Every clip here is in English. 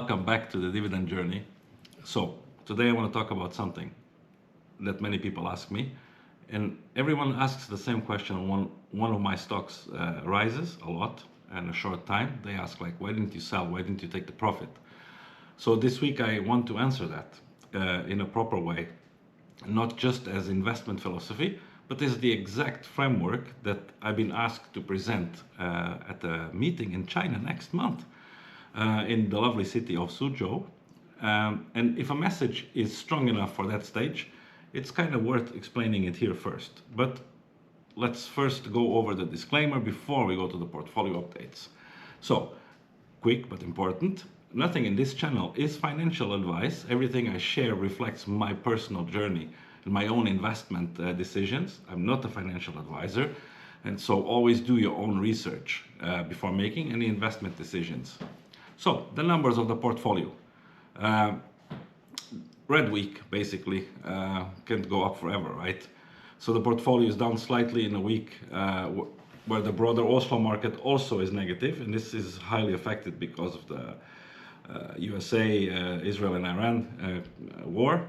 Welcome back to the dividend journey. So today I want to talk about something that many people ask me, and everyone asks the same question. One of my stocks rises a lot in a short time. They ask like, why didn't you sell? Why didn't you take the profit? So this week I want to answer that in a proper way, not just as investment philosophy, but as the exact framework that I've been asked to present at a meeting in China next month. In the lovely city of Suzhou. And if a message is strong enough for that stage, it's kind of worth explaining it here first. But let's first go over the disclaimer before we go to the portfolio updates. So, quick but important, nothing in this channel is financial advice. Everything I share reflects my personal journey and my own investment decisions. I'm not a financial advisor, and so always do your own research before making any investment decisions. So, the numbers of the portfolio. Red week, basically, can't go up forever, right? So the portfolio is down slightly in a week where the broader Oslo market also is negative, and this is highly affected because of the USA, Israel and Iran war.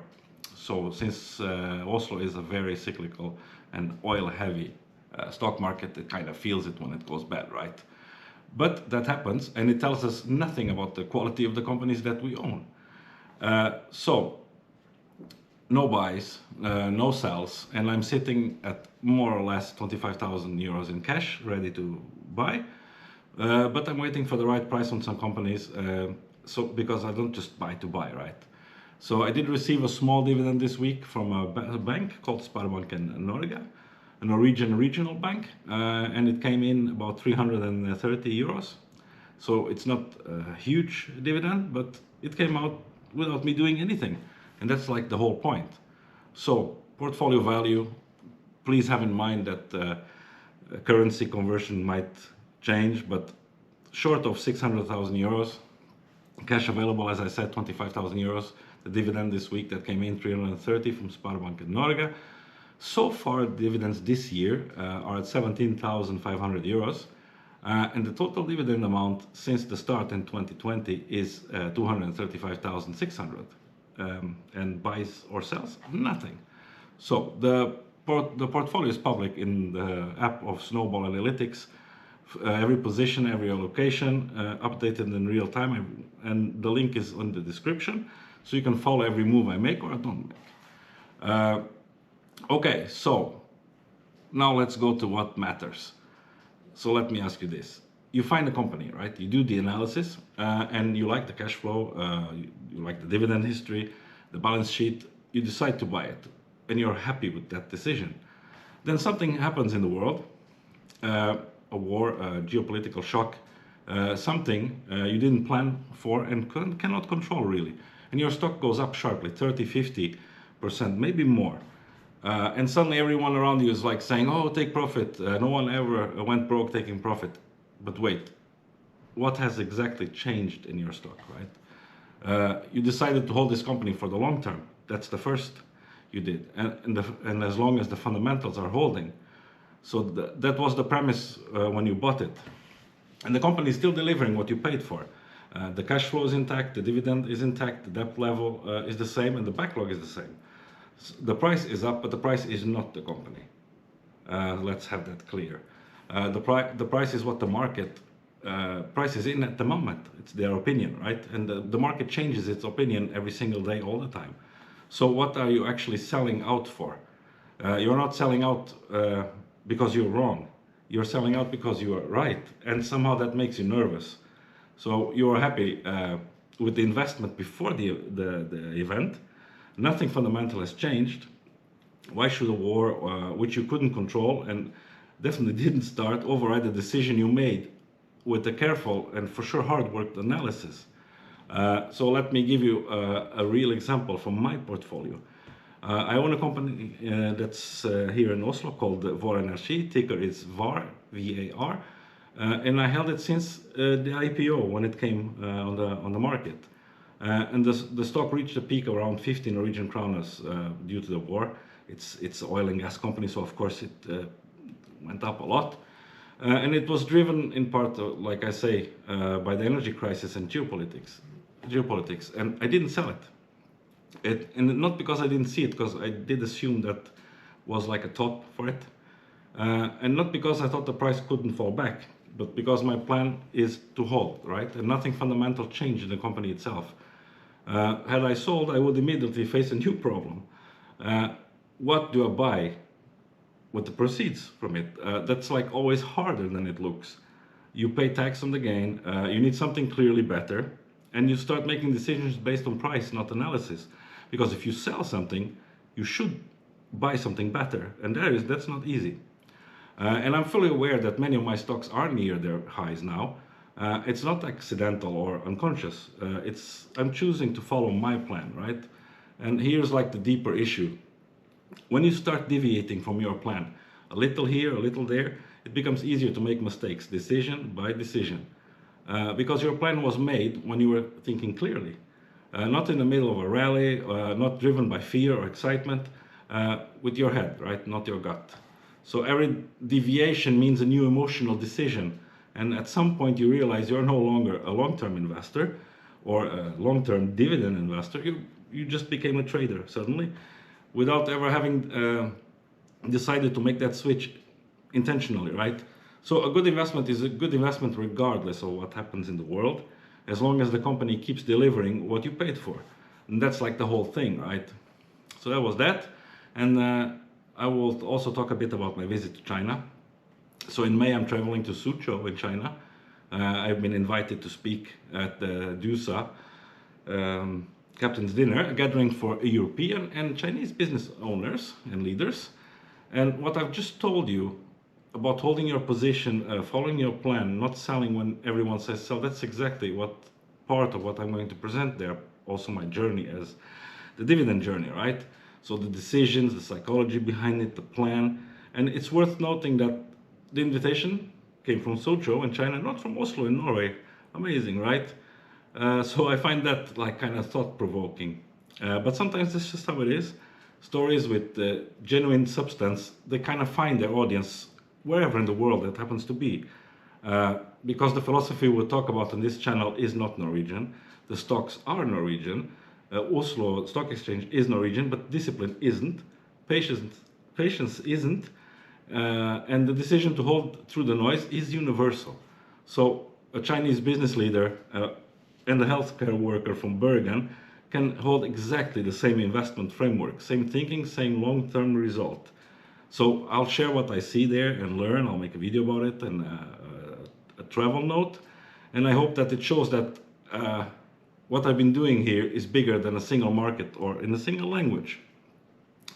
So since Oslo is a very cyclical and oil-heavy stock market, it kind of feels it when it goes bad, right? But that happens, and it tells us nothing about the quality of the companies that we own. So, no buys, no sells, and I'm sitting at more or less 25,000 euros in cash, ready to buy. But I'm waiting for the right price on some companies, because I don't just buy to buy, right? So I did receive a small dividend this week from a bank called Sparebanken Nordic, a Norwegian regional bank, and it came in about 330 euros. So it's not a huge dividend, but it came out without me doing anything. And that's like the whole point. So portfolio value, please have in mind that currency conversion might change, but short of 600,000 euros, cash available, as I said, 25,000 euros. The dividend this week that came in 330 from Sparebanken Norge. So far, dividends this year are at 17,500 euros, and the total dividend amount since the start in 2020 is 235,600. And buys or sells, nothing. So the portfolio is public in the app of Snowball Analytics. Every position, every allocation, updated in real time, and the link is in the description, so you can follow every move I make or I don't make. Okay, so now let's go to what matters. So let me ask you this. You find a company, right? You do the analysis and you like the cash flow, you like the dividend history, the balance sheet, you decide to buy it and you're happy with that decision. Then something happens in the world, a war, a geopolitical shock, something you didn't plan for and cannot control really. And your stock goes up sharply, 30, 50%, maybe more. And suddenly everyone around you is like saying, oh, take profit. No one ever went broke taking profit. But wait, what has exactly changed in your stock, right? You decided to hold this company for the long term. That's the first you did. And as long as the fundamentals are holding. So that was the premise when you bought it. And the company is still delivering what you paid for. The cash flow is intact, the dividend is intact, the debt level is the same, and the backlog is the same. The price is up, but the price is not the company. Let's have that clear. The price is what the market price is in at the moment. It's their opinion, right? And the market changes its opinion every single day, all the time. So what are you actually selling out for? You're not selling out because you're wrong. You're selling out because you are right, and somehow that makes you nervous. So you are happy with the investment before the event. Nothing fundamental has changed. Why should a war, which you couldn't control and definitely didn't start, override the decision you made with a careful and for sure hard-worked analysis? So let me give you a real example from my portfolio. I own a company that's here in Oslo called Vår Energi. Ticker is VAR, V-A-R, and I held it since the IPO when it came on the market. And the stock reached a peak around 15 Norwegian kroners due to the war. It's oil and gas company, so of course it went up a lot. And it was driven in part, like I say, by the energy crisis and geopolitics. geopolitics, and I didn't sell it. And not because I didn't see it, because I did assume that was like a top for it, and not because I thought the price couldn't fall back, but because my plan is to hold, right? And nothing fundamental changed in the company itself. Had I sold, I would immediately face a new problem. What do I buy with the proceeds from it? That's like always harder than it looks. You pay tax on the gain, you need something clearly better, and you start making decisions based on price, not analysis. Because if you sell something, you should buy something better, and that's not easy. And I'm fully aware that many of my stocks are near their highs now. It's not accidental or unconscious. I'm choosing to follow my plan, right? And here's like the deeper issue. When you start deviating from your plan, a little here, a little there, it becomes easier to make mistakes, decision by decision. Because your plan was made when you were thinking clearly. Not in the middle of a rally, not driven by fear or excitement, with your head, right? Not your gut. So every deviation means a new emotional decision. And at some point you realize you're no longer a long-term investor or a long-term dividend investor. You just became a trader suddenly without ever having decided to make that switch intentionally, right? So a good investment is a good investment regardless of what happens in the world, as long as the company keeps delivering what you paid for. And that's like the whole thing, right? So that was that. And I will also talk a bit about my visit to China. So in May, I'm traveling to Suzhou in China. I've been invited to speak at the DUSA Captain's Dinner, a gathering for European and Chinese business owners and leaders. And what I've just told you about holding your position, following your plan, not selling when everyone says sell, that's exactly what part of what I'm going to present there. Also my journey as the dividend journey, right? So the decisions, the psychology behind it, the plan. And it's worth noting that the invitation came from Suzhou in China, not from Oslo in Norway. Amazing, right? So I find that like kind of thought-provoking. But sometimes that's just how it is. Stories with genuine substance, they kind of find their audience wherever in the world it happens to be. Because the philosophy we'll talk about on this channel is not Norwegian. The stocks are Norwegian. Oslo Stock Exchange is Norwegian, but discipline isn't. Patience isn't. And the decision to hold through the noise is universal. So a Chinese business leader and a healthcare worker from Bergen can hold exactly the same investment framework, same thinking, same long-term result. So I'll share what I see there and learn. I'll make a video about it and a travel note. And I hope that it shows that what I've been doing here is bigger than a single market or in a single language.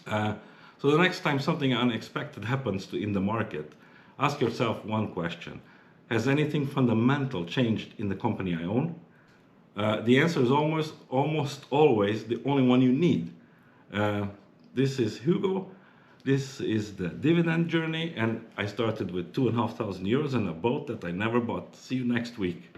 So the next time something unexpected happens in the market, ask yourself one question. Has anything fundamental changed in the company I own? The answer is almost always the only one you need. This is Hugo. This is the dividend journey, and I started with 2,500 euros and a boat that I never bought. See you next week.